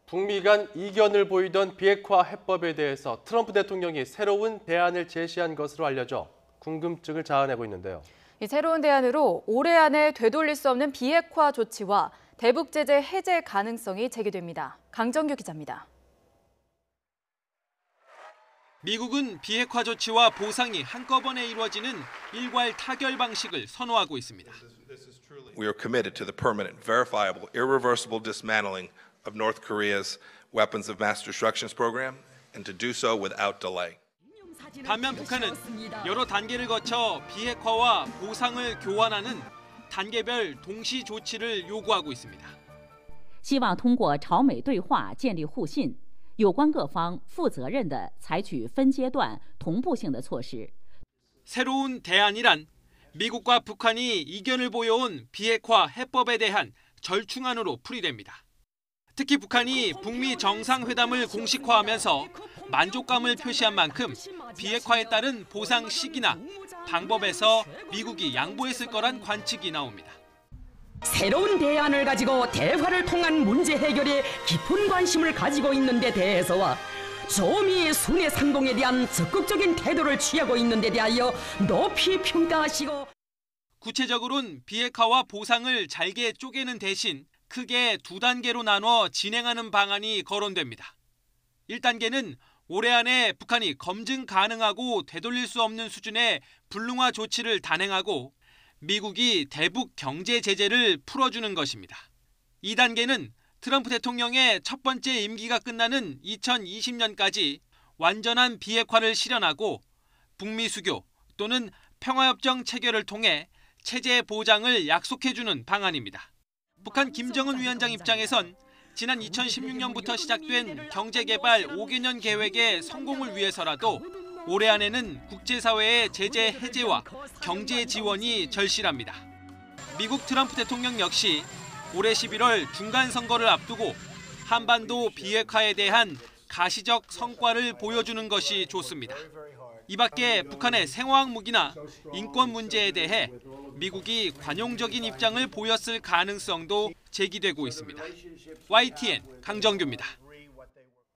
북미 간 이견을 보이던 비핵화 해법에 대해서 트럼프 대통령이 새로운 대안을 제시한 것으로 알려져 궁금증을 자아내고 있는데요. 이 새로운 대안으로 올해 안에 되돌릴 수 없는 비핵화 조치와 대북 제재 해제 가능성이 제기됩니다. 강정규 기자입니다. 미국은 비핵화 조치와 보상이 한꺼번에 이루어지는 일괄 타결 방식을 선호하고 있습니다. We are committed to the permanent, verifiable, irreversible dismantling of North Korea's weapons of mass destruction program and to do so without delay. 반면 북한은 여러 단계를 거쳐 비핵화와 보상을 교환하는 단계별 동시 조치를 요구하고 있습니다. 希望通过朝美对话建立互信，有关各方负责任地采取分阶段同步性的措施。 새로운 대안이란 미국과 북한이 이견을 보여온 비핵화 해법에 대한 절충안으로 풀이됩니다. 특히 북한이 북미 정상회담을 공식화하면서 만족감을 표시한 만큼 비핵화에 따른 보상 시기나 방법에서 미국이 양보했을 거란 관측이 나옵니다. 새로운 대안을 가지고 대화를 통한 문제 해결에 깊은 관심을 가지고 있는 데 대해서와 조미의 순회 상봉에 대한 적극적인 태도를 취하고 있는 데 대하여 높이 평가하시고 구체적으로는 비핵화와 보상을 잘게 쪼개는 대신 크게 두 단계로 나눠 진행하는 방안이 거론됩니다. 1단계는 올해 안에 북한이 검증 가능하고 되돌릴 수 없는 수준의 불능화 조치를 단행하고 미국이 대북 경제 제재를 풀어주는 것입니다. 2단계는 트럼프 대통령의 첫 번째 임기가 끝나는 2020년까지 완전한 비핵화를 실현하고 북미 수교 또는 평화협정 체결을 통해 체제 보장을 약속해주는 방안입니다. 북한 김정은 위원장 입장에선 지난 2016년부터 시작된 경제개발 5개년 계획의 성공을 위해서라도 올해 안에는 국제사회의 제재 해제와 경제 지원이 절실합니다. 미국 트럼프 대통령 역시 올해 11월 중간선거를 앞두고 한반도 비핵화에 대한 가시적 성과를 보여주는 것이 좋습니다. 이 밖에 북한의 생화학 무기나 인권 문제에 대해 미국이 관용적인 입장을 보였을 가능성도 제기되고 있습니다. YTN 강정규입니다.